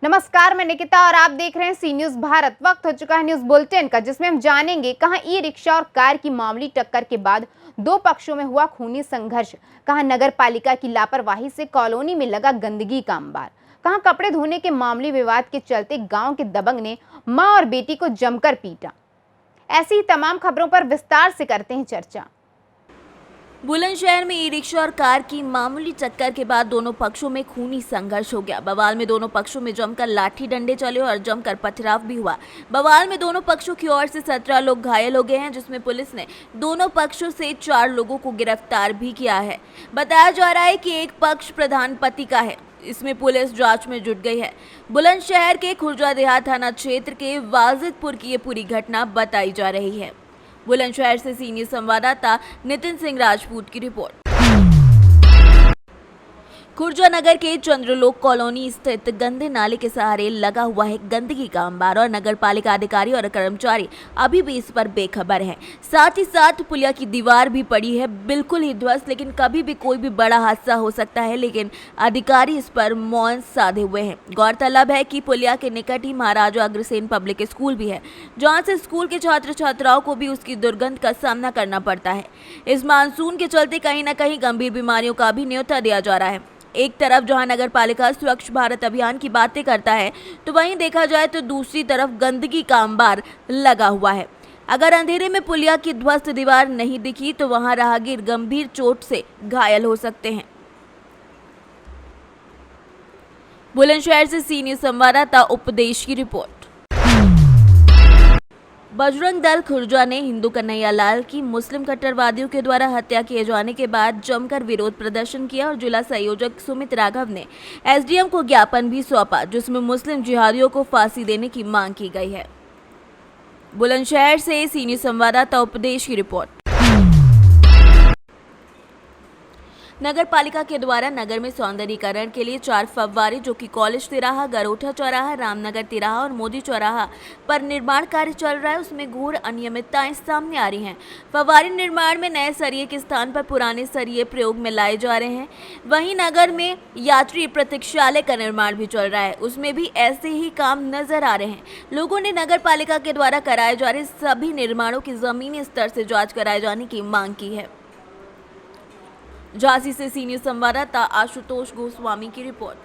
नमस्कार, मैं निकिता और आप देख रहे हैं सी न्यूज भारत। वक्त हो चुका है न्यूज बुलेटिन का, जिसमें हम जानेंगे कहां ई रिक्शा और कार की मामूली टक्कर के बाद दो पक्षों में हुआ खूनी संघर्ष, कहां नगर पालिका की लापरवाही से कॉलोनी में लगा गंदगी का अंबार, कहां कपड़े धोने के मामूली विवाद के चलते गांव के दबंग ने मां और बेटी को जमकर पीटा। ऐसी ही तमाम खबरों पर विस्तार से करते हैं चर्चा। बुलंदशहर में ई रिक्शा और कार की मामूली टक्कर के बाद दोनों पक्षों में खूनी संघर्ष हो गया। बवाल में दोनों पक्षों में जमकर लाठी डंडे चले और जमकर पथराव भी हुआ। बवाल में दोनों पक्षों की ओर से 17 लोग घायल हो गए हैं, जिसमें पुलिस ने दोनों पक्षों से 4 लोगों को गिरफ्तार भी किया है। बताया जा रहा है कि एक पक्ष प्रधान पति का है। इसमें पुलिस जांच में जुट गई है। बुलंदशहर के खुर्जा देहात थाना क्षेत्र के वाजिदपुर की ये पूरी घटना बताई जा रही है। बुलंदशहर से सी न्यूज संवाददाता नितिन सिंह राजपूत की रिपोर्ट। खुर्जा नगर के चंद्रलोक कॉलोनी स्थित गंदे नाले के सहारे लगा हुआ है गंदगी का अंबार और नगर पालिका अधिकारी और कर्मचारी अभी भी इस पर बेखबर हैं। साथ ही साथ पुलिया की दीवार भी पड़ी है बिल्कुल ही ध्वस्त, लेकिन कभी भी कोई भी बड़ा हादसा हो सकता है, लेकिन अधिकारी इस पर मौन साधे हुए हैं। गौरतलब है कि पुलिया के निकट ही महाराजा अग्रसेन पब्लिक स्कूल भी है, जहाँ से स्कूल के छात्र छात्राओं को भी उसकी दुर्गंध का सामना करना पड़ता है। इस मानसून के चलते कहीं न कहीं गंभीर बीमारियों का भी न्योता दिया जा रहा है। एक तरफ जहां नगर पालिका स्वच्छ भारत अभियान की बातें करता है, तो वहीं देखा जाए तो दूसरी तरफ गंदगी का अंबार लगा हुआ है। अगर अंधेरे में पुलिया की ध्वस्त दीवार नहीं दिखी तो वहां राहगीर गंभीर चोट से घायल हो सकते हैं। बुलंदशहर से सी न्यूज संवाददाता उपदेश की रिपोर्ट। बजरंग दल खुर्जा ने हिंदू कन्हैया लाल की मुस्लिम कट्टरवादियों के द्वारा हत्या किए जाने के बाद जमकर विरोध प्रदर्शन किया और जिला संयोजक सुमित राघव ने एसडीएम को ज्ञापन भी सौंपा, जिसमें मुस्लिम जिहादियों को फांसी देने की मांग की गई है। बुलंदशहर से सी न्यूज संवाददाता उपदेश की रिपोर्ट। नगर पालिका के द्वारा नगर में सौंदर्यीकरण के लिए 4 फव्वारे जो कि कॉलेज तिराहा, गरोठा चौराहा, रामनगर तिराहा और मोदी चौराहा पर निर्माण कार्य चल रहा है, उसमें घोर अनियमितताएं सामने आ रही हैं। फव्वारे निर्माण में नए सरिये के स्थान पर पुराने सरिये प्रयोग में लाए जा रहे हैं। वहीं नगर में यात्री प्रतीक्षालय का निर्माण भी चल रहा है, उसमें भी ऐसे ही काम नजर आ रहे हैं। लोगों ने नगर पालिका के द्वारा कराए जा रहे सभी निर्माणों की जमीनी स्तर से जाँच कराए जाने की मांग की है। झांसी से सी न्यूज संवाददाता आशुतोष गोस्वामी की रिपोर्ट।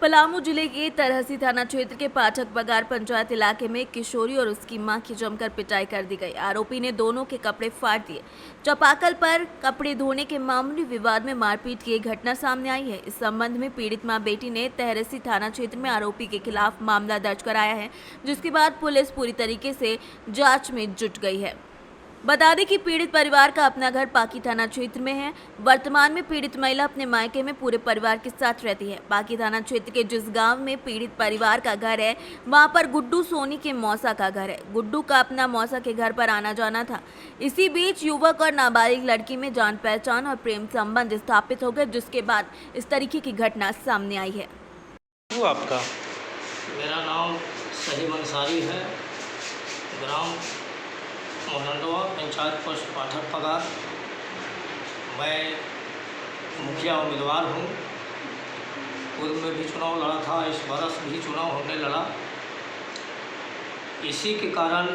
पलामू जिले के तरहसी थाना क्षेत्र के पाठक बगार पंचायत इलाके में एक किशोरी और उसकी मां की जमकर पिटाई कर दी गई। आरोपी ने दोनों के कपड़े फाड़ दिए। चापाकल पर कपड़े धोने के मामूली विवाद में मारपीट की घटना सामने आई है। इस संबंध में पीड़ित मां बेटी ने तरहसी थाना क्षेत्र में आरोपी के खिलाफ मामला दर्ज कराया है, जिसके बाद पुलिस पूरी तरीके से जाँच में जुट गई है। बता दें कि पीड़ित परिवार का अपना घर पाकी थाना क्षेत्र में है। वर्तमान में पीड़ित महिला अपने मायके में पूरे परिवार के साथ रहती है। पाकी थाना क्षेत्र के जिस गांव में पीड़ित परिवार का घर है, वहां पर गुड्डू सोनी के मौसा का घर है। गुड्डू का अपना मौसा के घर पर आना जाना था। इसी बीच युवक और नाबालिग लड़की में जान पहचान और प्रेम संबंध स्थापित हो गए, जिसके बाद इस तरीके की घटना सामने आई है। वो आपका? मेरा नाम सहीम अंसारी है, ग्राम मोहनंदवा, पंचायत पोस्ट पाठक पगार। मैं मुखिया उम्मीदवार हूँ। पूर्व में भी चुनाव लड़ा था, इस बरस भी चुनाव होने लड़ा। इसी के कारण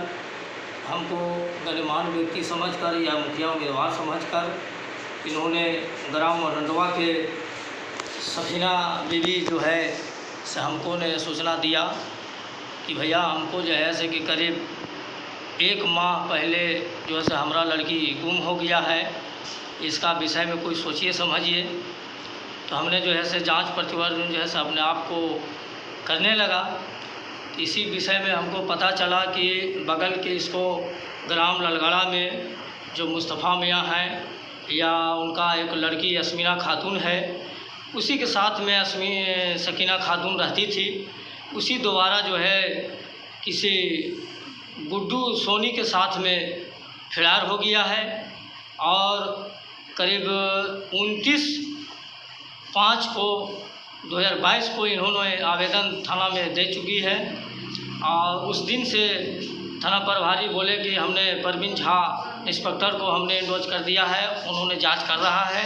हमको गणमान्य व्यक्ति समझकर या मुखिया उम्मीदवार समझकर इन्होंने ग्राम मोहनंदवा के सफीना बीवी जो है से हमको ने सूचना दिया कि भैया हमको जो है से कि करीब 1 माह पहले जो है से हमारा लड़की गुम हो गया है, इसका विषय में कोई सोचिए समझिए। तो हमने जो है से जांच प्रतिवेदन जो है से अपने आप को करने लगा। इसी विषय में हमको पता चला कि बगल के इसको ग्राम ललगड़ा में जो मुस्तफ़ा मियाँ हैं या उनका एक लड़की अस्मीना खातून है, उसी के साथ में सकीना खातून रहती थी। उसी दोबारा जो है किसी गुड्डू सोनी के साथ में फिरार हो गया है और करीब 29/5 को 2022 को इन्होंने आवेदन थाना में दे चुकी है और उस दिन से थाना प्रभारी बोले कि हमने परवीन झा इंस्पेक्टर को हमने इंडोज कर दिया है, उन्होंने जांच कर रहा है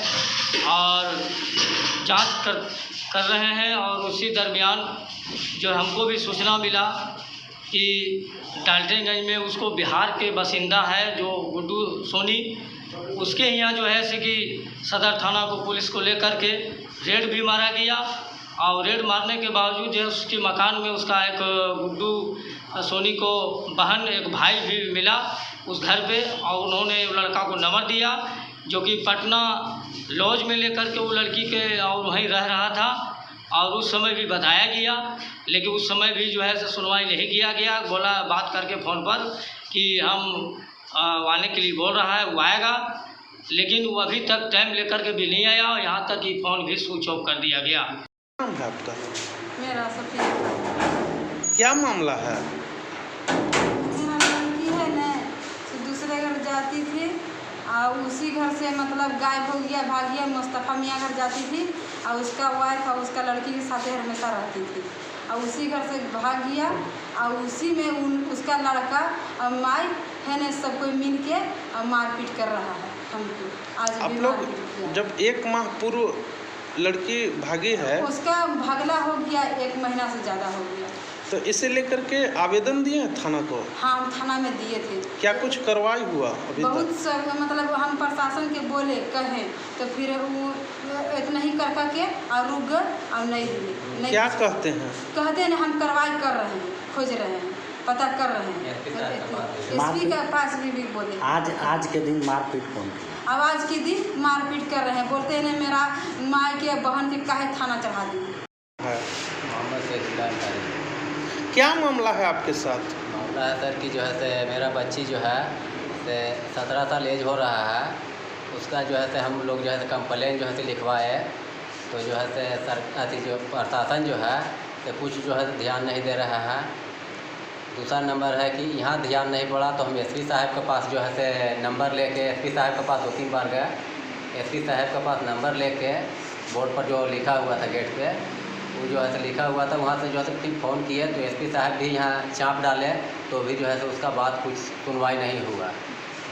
और जांच कर रहे हैं। और उसी दरमियान जो हमको भी सूचना मिला कि डाल्टनगंज में उसको बिहार के बासिंदा है जो गुड्डू सोनी, उसके यहाँ जो है कि सदर थाना को पुलिस को लेकर के रेड भी मारा गया। और रेड मारने के बावजूद जो है उसके मकान में उसका एक गुड्डू सोनी को बहन एक भाई भी मिला उस घर पे, और उन्होंने लड़का को नंबर दिया जो कि पटना लॉज में लेकर के वो लड़की के और वहीं रह रहा था। और उस समय भी बताया गया, लेकिन उस समय भी जो है सुनवाई नहीं किया गया। बोला बात करके फ़ोन पर कि हम आने के लिए बोल रहा है, वो आएगा, लेकिन वो अभी तक टाइम लेकर के भी नहीं आया और यहाँ तक कि फ़ोन भी स्विच ऑफ कर दिया गया। नाम है आपका? मेरा सफेद क्या मामला है? लड़की है ना, तो दूसरे घर जाती थी और उसी घर से मतलब गायब हो गया, भाग गया। मुस्तफ़ा मियाँ घर जाती थी और उसका वाइफ और उसका लड़की के साथ हमेशा रहती थी और उसी घर से भाग गया। और उसी में उसका लड़का और माई है ना, सब कोई मिल के और मारपीट कर रहा है हमको। आज आप भी लोग मारपीट किया। जब 1 माह पूर्व लड़की भागी है उसका भागला हो गया, 1 महीना से ज़्यादा हो गया। तो इसे लेकर के आवेदन दिए हैं थाना को? हाँ, हम थाना में दिए थे। क्या कुछ कार्रवाई हुआ अभी बहुत तक? सब मतलब हम प्रशासन के बोले कहें तो फिर वो इतना ही कर के और रुक गए और नहीं दिए। क्या कहते हैं? कहते हैं हम कार्रवाई कर रहे हैं, खोज रहे हैं, पता कर रहे हैं। एसपी के पास भी बोले आज के दिन मारपीट कौन की? अब आज के दिन मारपीट कर रहे हैं, बोलते हैं मेरा माँ के बहन के काहे थाना चढ़ा दी है। मोहम्मद से क्या मामला है आपके साथ? मामला है सर कि जो है से मेरा बच्ची जो है से 17 साल एज हो रहा है, उसका जो है से हम लोग जो है कंप्लेन जो है से लिखवाए, तो जो है से अथी जो प्रशासन जो है तो कुछ जो है ध्यान नहीं दे रहा है। दूसरा नंबर है कि यहाँ ध्यान नहीं पड़ा तो हम एसपी साहब के पास जो है से नंबर लेके एसपी साहब के पास 2-3 बार गए। एसपी साहब के पास नंबर लेके बोर्ड पर जो लिखा हुआ था गेट पे, वो जो है लिखा हुआ था, वहाँ से जो है फिर फ़ोन किए तो एसपी साहब भी यहाँ चाँप डाले, तो भी जो है उसका बात कुछ सुनवाई नहीं हुआ।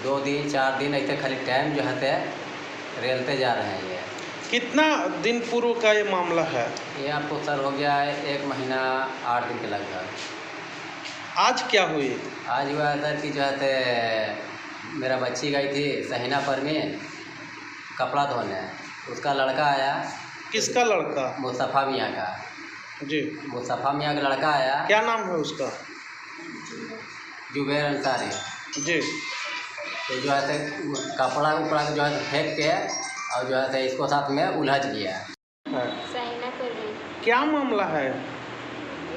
2 दिन 4 दिन ऐसे खाली टाइम जो है रेलते जा रहे हैं। ये कितना दिन पूर्व का ये मामला है? ये आपको सर हो गया है 1 महीना 8 दिन के लगभग। आज क्या हुई? आज हुआ है सर कि जो है मेरा बच्ची गई थी सहीना परवीन कपड़ा धोने, उसका लड़का आया। किसका लड़का? मुस्तफ़ा मियाँ का। जी। मुस्तफ़ा मियाँ का लड़का आया। क्या नाम है उसका? जुबैर अंसारी। जी। तो जो है कपड़ा उपड़ा जो है फेंक के और जो है इसको साथ में उलझ गया है। सहीना परवीन। क्या मामला है?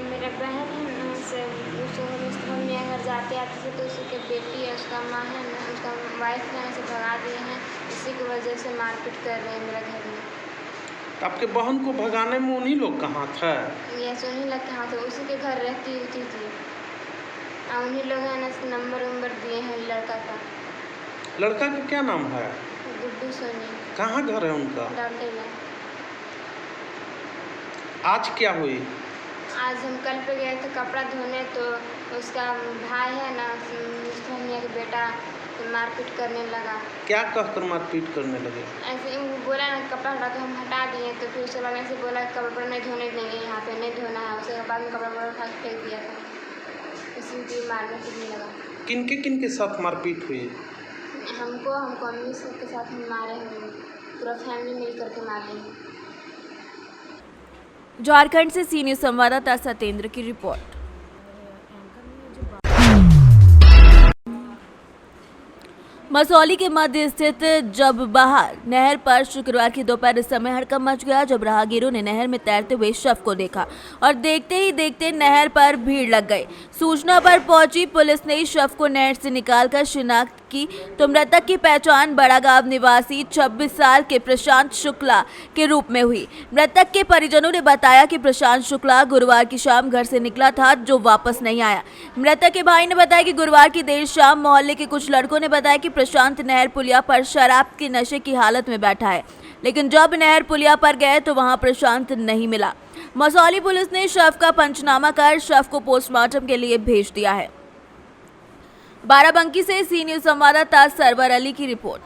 मेरा बहन है ना, से मुस्तफ़ा मियाँ घर जाते आते थे, तो उसकी बेटी है, उसका माँ है ना, उसका वाइफ है, से भगा दिए हैं। इसी की वजह से मारपीट कर रहे हैं मेरा घर में। आपके बहन को भगाने में उन्हीं लोग कहाँ था? ये सुनी लग के हाथ उसी के घर रहती थी और उन्हीं लोग है ना नंबर वंबर दिए हैं लड़का का। लड़का का क्या नाम है? गुड्डू सोनी। कहाँ घर है उनका? डाल्टनगंज। आज क्या हुई? आज हम कल पे गए थे कपड़ा धोने, तो उसका भाई है ना मुस्तफ़ा मियाँ का बेटा मारपीट करने लगा। क्या कहकर मारपीट करने लगे? ऐसे वो बोला ना कपड़ा हटा, तो हम हटा दिए, तो फिर उसके बाद ऐसे बोला कपड़ा नहीं धोने देंगे, यहाँ पे नहीं धोना है। उसके बाद में कपड़ा उठा के फेंक दिया था, इसी मारने पीटने लगा। किनके साथ मारपीट हुई? हमको अम्मी सबके साथ हम मारे हैं, पूरा फैमिली मिल करके मारे हैं। झारखंड से सी न्यूज़ संवाददाता सत्येंद्र की रिपोर्ट। मसौली के मध्य स्थित जब बहार नहर पर शुक्रवार की दोपहर इस समय हड़कंप मच गया जब राहगीरों ने नहर में तैरते हुए शव को देखा और देखते ही देखते नहर पर भीड़ लग गई। सूचना पर पहुंची पुलिस ने शव को नहर से निकालकर शिनाख्त की तो मृतक की पहचान बड़ा गांव निवासी 26 साल के प्रशांत शुक्ला के रूप में हुई। मृतक के परिजनों ने बताया कि प्रशांत शुक्ला गुरुवार की शाम घर से निकला था जो वापस नहीं आया। मृतक के भाई ने बताया कि गुरुवार की देर शाम मोहल्ले के कुछ लड़कों ने बताया कि प्रशांत नहर पुलिया पर शराब के नशे की हालत में बैठा है, लेकिन जब नहर पुलिया पर गए तो वहां प्रशांत नहीं मिला। मसौली पुलिस ने शव का पंचनामा कर शव को पोस्टमार्टम के लिए भेज दिया है। बाराबंकी से सी न्यूज संवाददाता सरवर अली की रिपोर्ट।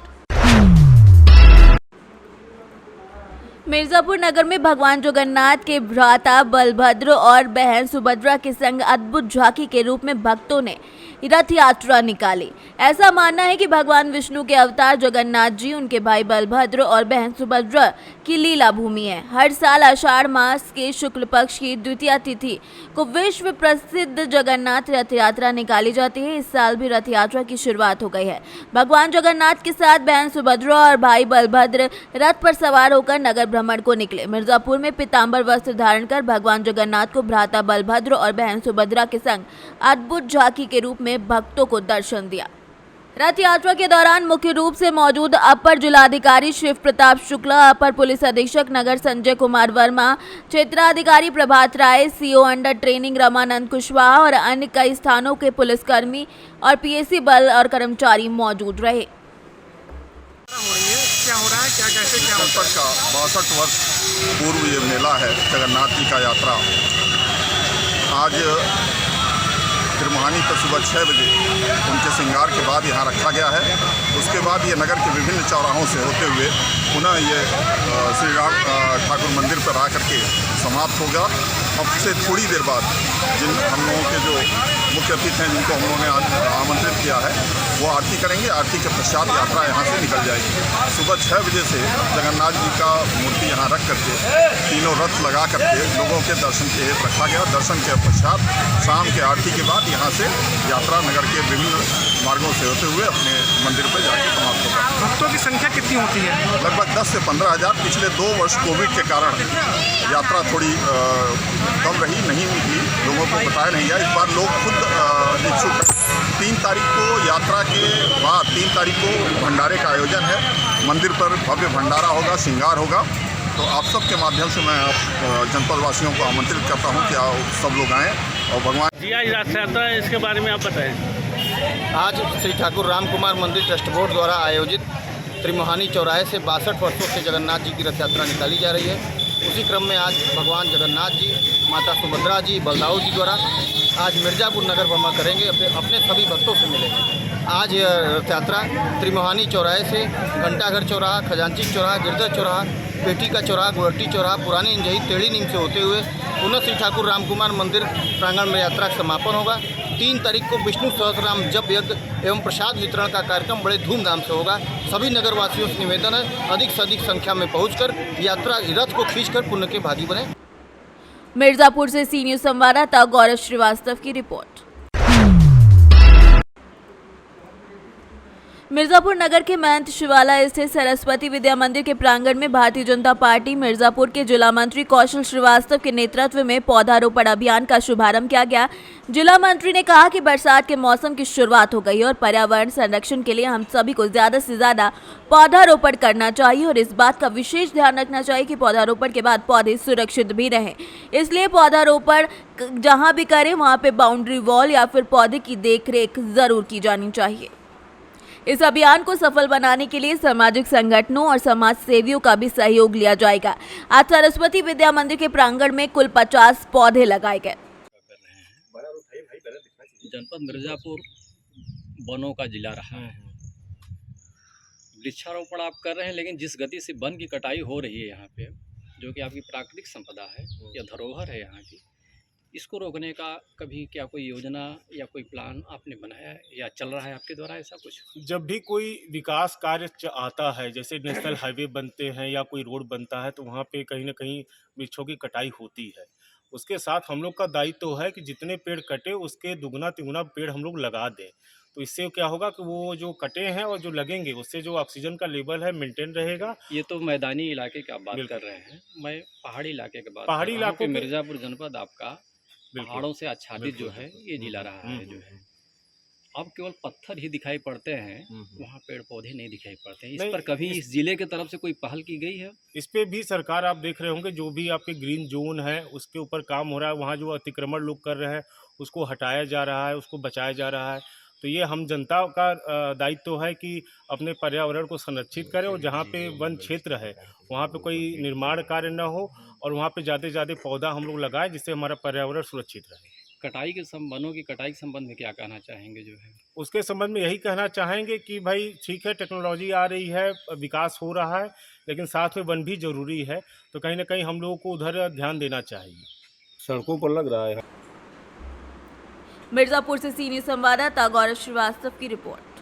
मिर्जापुर नगर में भगवान जगन्नाथ के भ्राता बलभद्र और बहन सुभद्रा के संग अद्भुत झांकी के रूप में भक्तों ने रथ यात्रा निकाली। ऐसा मानना है कि भगवान विष्णु के अवतार जगन्नाथ जी उनके भाई बलभद्र और बहन सुभद्रा की लीला भूमि है। हर साल आषाढ़ मास के शुक्ल पक्ष की द्वितीया तिथि को विश्व प्रसिद्ध जगन्नाथ रथ यात्रा निकाली जाती है। इस साल भी रथ यात्रा की शुरुआत हो गई है। भगवान जगन्नाथ के साथ बहन सुभद्रा और भाई बलभद्र रथ पर सवार होकर नगर भ्रमण को निकले। मिर्जापुर में पीतांबर वस्त्र धारण कर भगवान जगन्नाथ को भ्राता बलभद्र और बहन सुभद्रा के संग अद्भुत झांकी के रूप में भक्तों को दर्शन दिया। रथ यात्रा के दौरान मुख्य रूप से मौजूद अपर जिलाधिकारी शिव प्रताप शुक्ला, अपर पुलिस अधीक्षक नगर संजय कुमार वर्मा, क्षेत्राधिकारी Prabhat Rai, CO under training Ramanand Kushwaha और अन्य कई स्थानों के पुलिसकर्मी और पीएसी बल और कर्मचारी मौजूद रहे। क्या हो रहा है, क्या कैसे क्या होता है? का 62 वर्ष पूर्व ये मेला है जगन्नाथ जी का यात्रा। आज त्रिमोहानी पर सुबह 6 बजे उनके श्रृंगार के बाद यहाँ रखा गया है। उसके बाद ये नगर के विभिन्न चौराहों से होते हुए पुनः ये श्री राम ठाकुर मंदिर पर आकर के समाप्त होगा। अब से थोड़ी देर बाद जिन हम लोगों के जो मुख्य अतिथि हैं जिनको हम लोगों ने आमंत्रित किया है वो आरती करेंगे। आरती के पश्चात यात्रा यहाँ से निकल जाएगी। सुबह 6 बजे से जगन्नाथ जी का मूर्ति यहाँ रख करके तीनों रथ लगा करके लोगों के दर्शन के हेतु रखा गया। दर्शन के पश्चात शाम के आरती के बाद यहाँ से यात्रा नगर के विभिन्न मार्गों से होते हुए अपने मंदिर पर जाकर समाप्त होगा। भक्तों की संख्या कितनी होती है? लगभग 10 से 15 हज़ार। पिछले 2 वर्ष कोविड के कारण यात्रा थोड़ी कम रही, नहीं निकली, लोगों को बताया नहीं गया। इस बार लोग खुद इच्छुक हैं। 3 तारीख को यात्रा के बाद 3 तारीख को भंडारे का आयोजन है। मंदिर पर भव्य भंडारा होगा, श्रृंगार होगा। तो आप सब के माध्यम से मैं आप जनपद वासियों को आमंत्रित करता हूं कि आप सब लोग आएँ और भगवान जी आज रथ यात्रा है, इसके बारे में आप बताएं। आज श्री ठाकुर राम कुमार मंदिर ट्रस्ट बोर्ड द्वारा आयोजित त्रिमोहानी चौराहे से 62 वर्षों से जगन्नाथ जी की रथ यात्रा निकाली जा रही है। उसी क्रम में आज भगवान जगन्नाथ जी, माता सुभद्रा जी, बलदाऊ जी द्वारा आज मिर्जापुर नगर भ्रमण करेंगे, अपने सभी भक्तों से मिलेंगे। आज यह रथ यात्रा त्रिमोहानी चौराहे से घंटाघर चौराहा, खजांची चौराहा, गिरधर चौराहा, पेटी का चौराहा, गोरटी चौराहा, पुरानी इंजही, टेढ़ी नीम से होते हुए पुनः श्री ठाकुर राम कुमार मंदिर प्रांगण में यात्रा का समापन होगा। 3 तारीख को विष्णु सहस्रनाम जप यज्ञ एवं प्रसाद वितरण का कार्यक्रम बड़े धूमधाम से होगा। सभी नगरवासियों से निवेदन है अधिक से अधिक संख्या में पहुंचकर यात्रा रथ को खींचकर पुण्य के भागी बने। मिर्जापुर से सी न्यूज संवाददाता गौरव श्रीवास्तव की रिपोर्ट। मिर्जापुर नगर के महंत शिवाला स्थित सरस्वती विद्या मंदिर के प्रांगण में भारतीय जनता पार्टी मिर्जापुर के जिला मंत्री कौशल श्रीवास्तव के नेतृत्व में पौधारोपण अभियान का शुभारंभ किया गया। जिला मंत्री ने कहा कि बरसात के मौसम की शुरुआत हो गई और पर्यावरण संरक्षण के लिए हम सभी को ज्यादा से ज्यादा पौधारोपण करना चाहिए और इस बात का विशेष ध्यान रखना चाहिए कि पौधारोपण के बाद पौधे सुरक्षित भी रहें। इसलिए पौधारोपण जहां भी करें वहां पे बाउंड्री वॉल या फिर पौधे की देखरेख जरूर की जानी चाहिए। इस अभियान को सफल बनाने के लिए सामाजिक संगठनों और समाज सेवियों का भी सहयोग लिया जाएगा। आज सरस्वती विद्या मंदिर के प्रांगण में कुल 50 पौधे लगाए गए। जनपद मिर्जापुर वनों का जिला रहा है। वृक्षारोपण आप कर रहे हैं, लेकिन जिस गति से वन की कटाई हो रही है यहाँ पे, जो कि आपकी प्राकृतिक संपदा है या धरोहर है यहाँ की, इसको रोकने का कभी क्या कोई योजना या कोई प्लान आपने बनाया है या चल रहा है आपके द्वारा ऐसा कुछ? जब भी कोई विकास कार्य आता है, जैसे नेशनल हाईवे बनते हैं या कोई रोड बनता है, तो वहाँ पे कहीं ना कहीं वृक्षों की कटाई होती है। उसके साथ हम लोग का दायित्व है कि जितने पेड़ कटे उसके दुगना तिगुना पेड़ हम लोग लगा दें। तो इससे क्या होगा कि वो जो कटे हैं और जो लगेंगे उससे जो ऑक्सीजन का लेवल है मेंटेन रहेगा। ये तो मैदानी इलाके की आप बात कर रहे हैं, मैं पहाड़ी इलाके की बात। पहाड़ी इलाकों में मिर्जापुर जनपद आपका पहाड़ों से आच्छादित जो है ये जिला रहा है, जो है अब केवल पत्थर ही दिखाई पड़ते हैं, वहाँ पेड़ पौधे नहीं दिखाई पड़ते हैं। इस पर कभी इस जिले की तरफ से कोई पहल की गई है? इस पे भी सरकार आप देख रहे होंगे, जो भी आपके ग्रीन जोन है उसके ऊपर काम हो रहा है। वहाँ जो अतिक्रमण लोग कर रहे हैं उसको हटाया जा रहा है, उसको बचाया जा रहा है। तो ये हम जनता का दायित्व है कि अपने पर्यावरण को संरक्षित करें और जहाँ पे वन क्षेत्र है वहाँ पे कोई निर्माण कार्य न हो और वहाँ पे ज़्यादा से ज़्यादा पौधा हम लोग लगाएं जिससे हमारा पर्यावरण सुरक्षित रहे। कटाई के वनों की कटाई के संबंध में क्या कहना चाहेंगे जो है? उसके संबंध में यही कहना चाहेंगे कि भाई ठीक है, टेक्नोलॉजी आ रही है, विकास हो रहा है, लेकिन साथ में वन भी जरूरी है। तो कहीं ना कहीं हम लोगों को उधर ध्यान देना चाहिए। सड़कों पर लग रहा है। मिर्जापुर से सीनियर संवाददाता गौरव श्रीवास्तव की रिपोर्ट।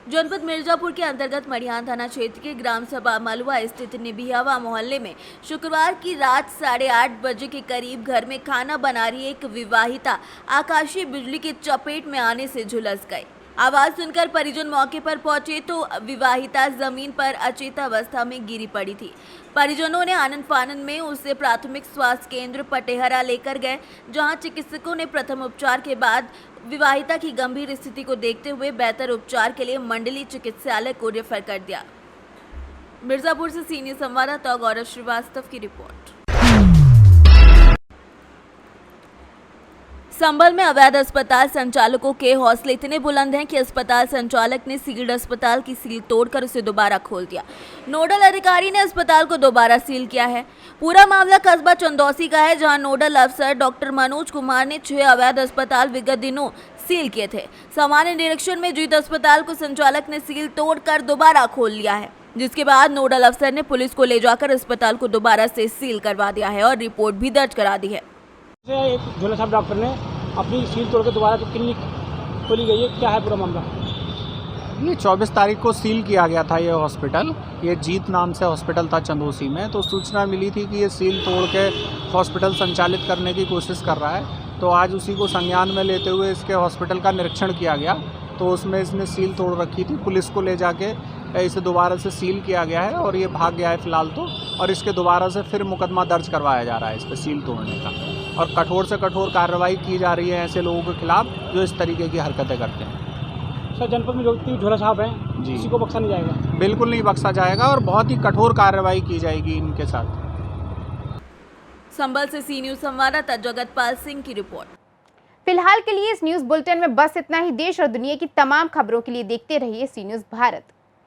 जनपद मिर्जापुर के अंतर्गत मड़ियान थाना क्षेत्र के ग्राम सभा मलुआ स्थित निबियावा मोहल्ले में शुक्रवार की रात 8:30 बजे के करीब घर में खाना बना रही एक विवाहिता आकाशीय बिजली की चपेट में आने से झुलस गई। आवाज सुनकर परिजन मौके पर पहुंचे तो विवाहिता जमीन पर अचेत अवस्था में गिरी पड़ी थी। परिजनों ने आनंद फानंद में उसे प्राथमिक स्वास्थ्य केंद्र पटेहरा लेकर गए, जहां चिकित्सकों ने प्रथम उपचार के बाद विवाहिता की गंभीर स्थिति को देखते हुए बेहतर उपचार के लिए मंडलीय चिकित्सालय को रेफर कर दिया। मिर्जापुर से सीनियर संवाददाता गौरव श्रीवास्तव की रिपोर्ट। संभल में अवैध अस्पताल संचालकों के हौसले इतने बुलंद हैं कि अस्पताल संचालक ने सील्ड अस्पताल की सील तोड़कर उसे दोबारा खोल दिया। नोडल अधिकारी ने अस्पताल को दोबारा सील किया है। पूरा मामला कस्बा चंदौसी का है, जहां नोडल अफसर डॉक्टर मनोज कुमार ने 6 अवैध अस्पताल विगत दिनों सील किए थे। सामान्य निरीक्षण में जीत अस्पताल को संचालक ने सील तोड़कर दोबारा खोल लिया है, जिसके बाद नोडल अफसर ने पुलिस को ले जाकर अस्पताल को दोबारा से सील करवा दिया है और रिपोर्ट भी दर्ज करा दी है। एक झोला साहब डॉक्टर ने अपनी सील तोड़ के दोबारा तो क्लिनिक खोली गई है। क्या है पूरा मामला? ये 24 तारीख को सील किया गया था ये हॉस्पिटल। ये जीत नाम से हॉस्पिटल था चंदौसी में। तो सूचना मिली थी कि ये सील तोड़ के हॉस्पिटल संचालित करने की कोशिश कर रहा है। तो आज उसी को संज्ञान में लेते हुए इसके हॉस्पिटल का निरीक्षण किया गया, तो उसमें इसने सील तोड़ रखी थी। पुलिस को ले जाके इसे दोबारा से सील किया गया है और ये भाग गया है फिलहाल तो, और इसके दोबारा से फिर मुकदमा दर्ज करवाया जा रहा है इस पर सील तोड़ने का, और कठोर से कठोर कार्रवाई की जा रही है ऐसे लोगों के खिलाफ जो इस तरीके की हरकतें करते हैं। सर, जनपद में जो झोला साहब हैं जी, किसी को बख्शा नहीं जाएगा? बिल्कुल नहीं बख्शा जाएगा और बहुत ही कठोर कार्रवाई की जाएगी इनके साथ। संभल से सी न्यूज संवाददाता जगतपाल सिंह की रिपोर्ट। फिलहाल के लिए इस न्यूज बुलेटिन में बस इतना ही। देश और दुनिया की तमाम खबरों के लिए देखते रहिए सी न्यूज भारत।